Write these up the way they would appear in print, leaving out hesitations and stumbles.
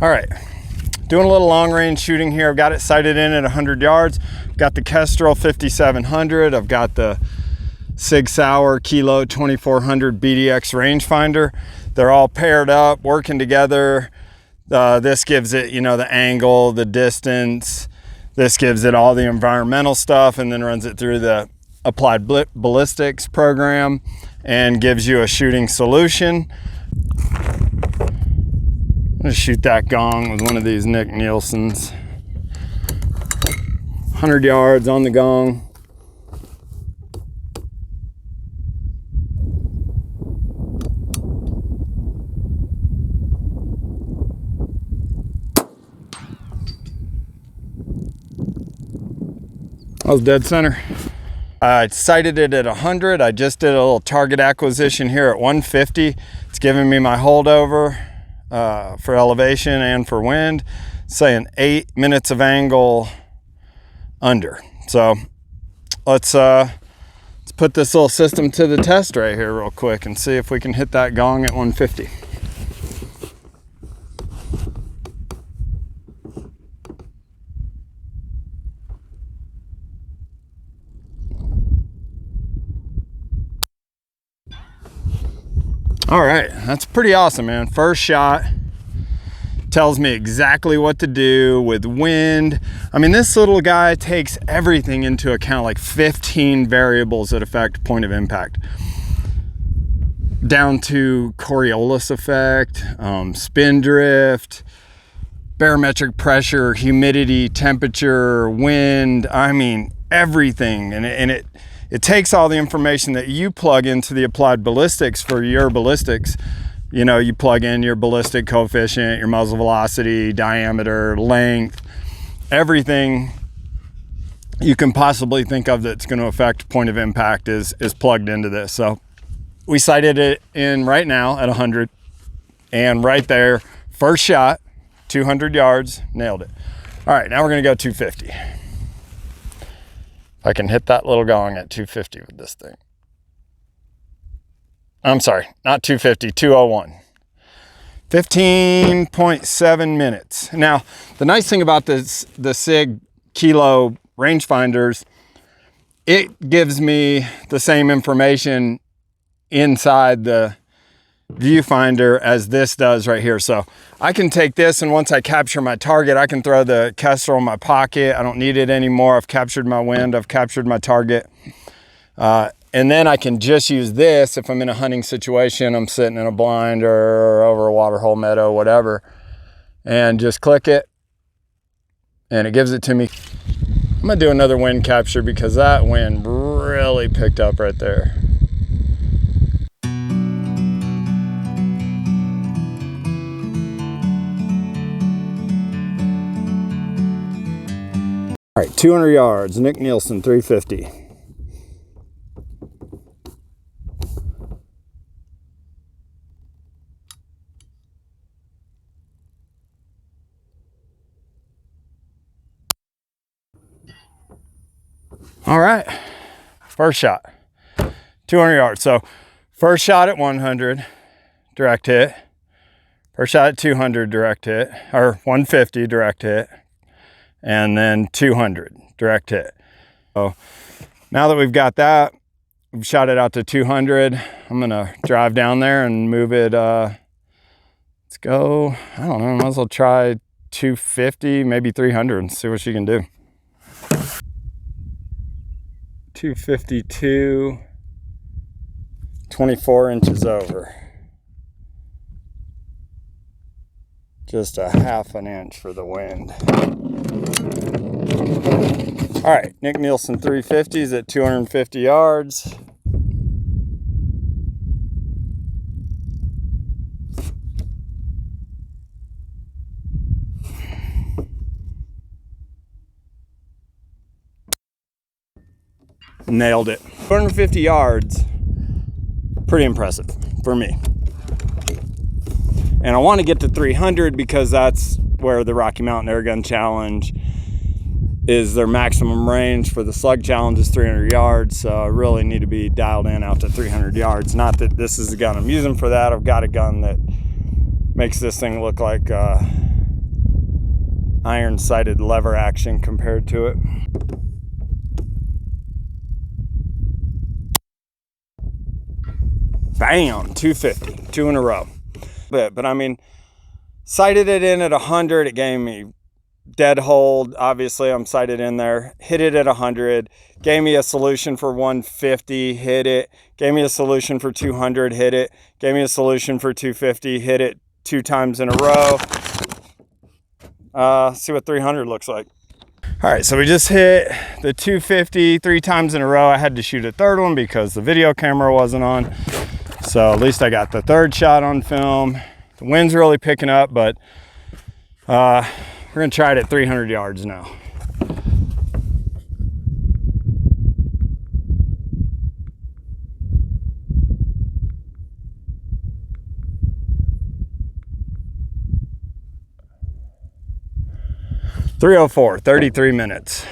All right, doing a little long range shooting here. I've got it sighted in at 100 yards. Got the Kestrel 5700. I've got the Sig Sauer Kilo 2400 BDX rangefinder. They're all paired up, working together. This gives it, the angle, the distance. This gives it all the environmental stuff, and then runs it through the Applied Ballistics program and gives you a shooting solution. I'm gonna shoot that gong with one of these Nielsens. 100 yards on the gong. That was dead center. I sighted it at 100. I just did a little target acquisition here at 150. It's giving me my holdover for elevation and for wind, saying 8 minutes of angle under. So let's put this little system to the test right here real quick and see if we can hit that gong at 150. All right, that's pretty awesome, man. First shot tells me exactly what to do with wind. I mean, this little guy takes everything into account, like 15 variables that affect point of impact, down to Coriolis effect, spin drift, barometric pressure, humidity, temperature, wind. I mean, everything. And it takes all the information that you plug into the Applied Ballistics for your ballistics. You plug in your ballistic coefficient, your muzzle velocity, diameter, length, everything you can possibly think of that's going to affect point of impact is plugged into this. So we sighted it in right now at 100, and right there, first shot, 200 yards, nailed it. All right, now we're going to go 250. I can hit that little gong at 250 with this thing. I'm sorry, not 250, 201. 15.7 minutes. Now, the nice thing about the Sig Kilo rangefinders, it gives me the same information inside the viewfinder as this does right here. So I can take this, and once I capture my target, I can throw the Kestrel in my pocket. I don't need it anymore. I've captured my wind, I've captured my target. And then I can just use this if I'm in a hunting situation, I'm sitting in a blind or over a waterhole meadow, whatever, and just click it and it gives it to me. I'm gonna do another wind capture because that wind really picked up right there. All right, 200 yards, Nielsen 350. All right, first shot, 200 yards. So first shot at 100, direct hit. First shot at 200, direct hit, or 150, direct hit. And then 200 direct hit. So now that we've got that, we've shot it out to 200. I'm gonna drive down there and move it. Let's go, I don't know, might as well try 250, maybe 300 and see what she can do. 252, 24 inches over. Just a half an inch for the wind. All right, Nielsen 350s at 250 yards. Nailed it. 250 yards, pretty impressive for me. And I want to get to 300 because that's where the Rocky Mountain Airgun Challenge is. Their maximum range for the slug challenge is 300 yards. So I really need to be dialed in out to 300 yards. Not that this is the gun I'm using for that. I've got a gun that makes this thing look like iron sighted lever action compared to it. Bam, 250, 2 in a row. But I mean, sighted it in at 100, it gave me dead hold. Obviously I'm sighted in there. Hit it at 100, gave me a solution for 150, hit it. Gave me a solution for 200, hit it. Gave me a solution for 250, hit it 2 times in a row. See what 300 looks like. All right, so we just hit the 250 3 times in a row. I had to shoot a third one because the video camera wasn't on. So at least I got the third shot on film. The wind's really picking up, but we're gonna try it at 300 yards now. .304, 33 minutes.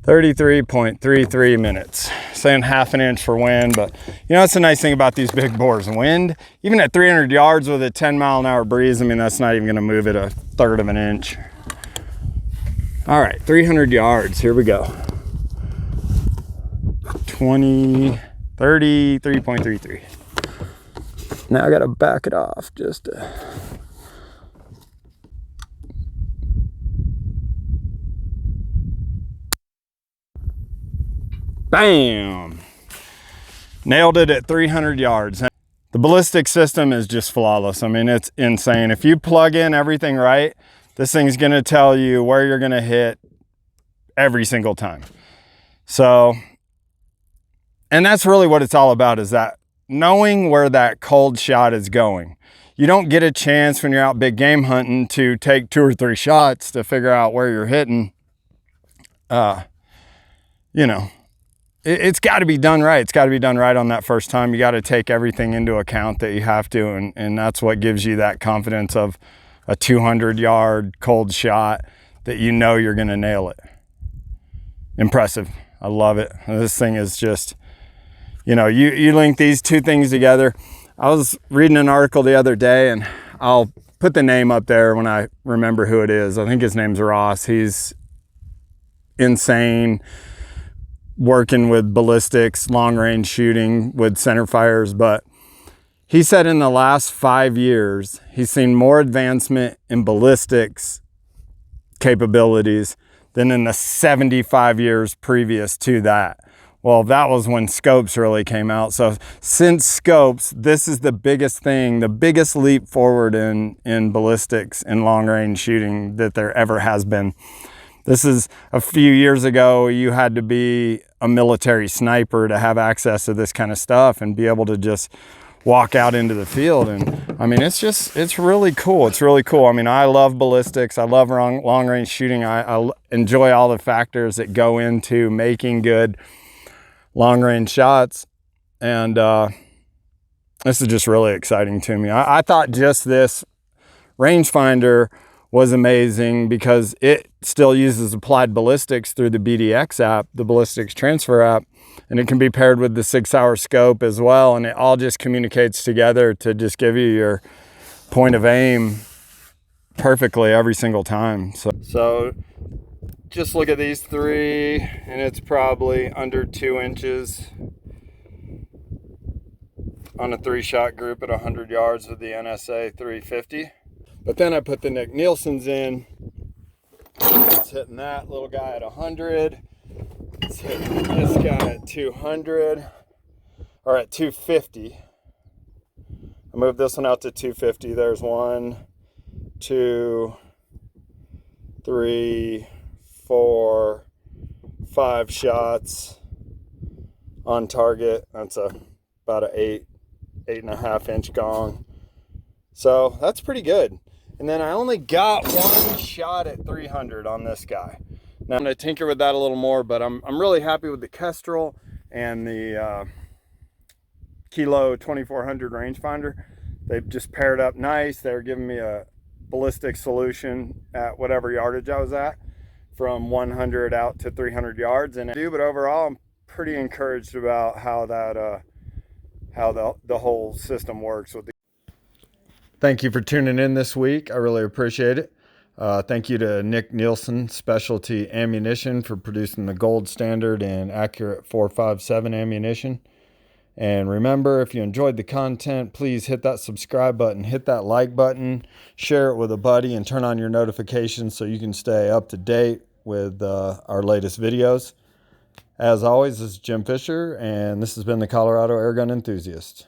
33.33 minutes. Saying ½ an inch for wind, but you know, that's the nice thing about these big bores. Wind, even at 300 yards with a 10-mile-an-hour breeze, I mean, that's not even gonna move it a third of an inch. All right, 300 yards, here we go. 33.33. Now I gotta back it off just to... Bam! Nailed it at 300 yards. The ballistic system is just flawless. I mean, it's insane. If you plug in everything right, this thing's gonna tell you where you're gonna hit every single time. So, and that's really what it's all about, is that knowing where that cold shot is going. You don't get a chance when you're out big game hunting to take 2 or 3 shots to figure out where you're hitting. You know, it's got to be done right. It's got to be done right on that first time. You got to take everything into account that you have to, and that's what gives you that confidence of a 200-yard cold shot that you know you're going to nail it. Impressive. I love it. This thing is just, you know, you link these two things together. I was reading an article the other day, and I'll put the name up there when I remember who it is. I think his name's Ross. He's insane, working with ballistics, long range shooting with center fires. But he said in the last 5 years, he's seen more advancement in ballistics capabilities than in the 75 years previous to that. Well, that was when scopes really came out. So since scopes, this is the biggest thing, the biggest leap forward in ballistics and long range shooting that there ever has been. This is a few years ago, you had to be a military sniper to have access to this kind of stuff and be able to just walk out into the field. And I mean, it's really cool. It's really cool. I mean, I love ballistics. I love long range shooting. I enjoy all the factors that go into making good long range shots. And this is just really exciting to me. I thought just this rangefinder was amazing because it still uses Applied Ballistics through the BDX app, the Ballistics Transfer app, and it can be paired with the Sig Sauer scope as well, and it all just communicates together to just give you your point of aim perfectly every single time. So just look at these 3, and it's probably under 2 inches on a 3-shot group at 100 yards with the NSA 350. But then I put the Nielsen's in. It's hitting that little guy at 100. It's hitting this guy at 200, or at 250. I moved this one out to 250. There's 1, 2, 3, 4, 5 shots on target. That's about an 8.5 inch gong. So that's pretty good. And then I only got 1 shot at 300 on this guy. Now I'm gonna tinker with that a little more, but I'm really happy with the Kestrel and the Kilo 2400 rangefinder. They've just paired up nice. They're giving me a ballistic solution at whatever yardage I was at, from 100 out to 300 yards. And but overall, I'm pretty encouraged about how that how the whole system works with the Thank you for tuning in this week. I really appreciate it. Thank you to Nielsen Specialty Ammunition for producing the gold standard and accurate 4.57 ammunition. And remember, if you enjoyed the content, please hit that subscribe button, hit that like button, share it with a buddy, and turn on your notifications so you can stay up to date with our latest videos. As always, this is Jim Fisher, and this has been the Colorado Airgun Enthusiast.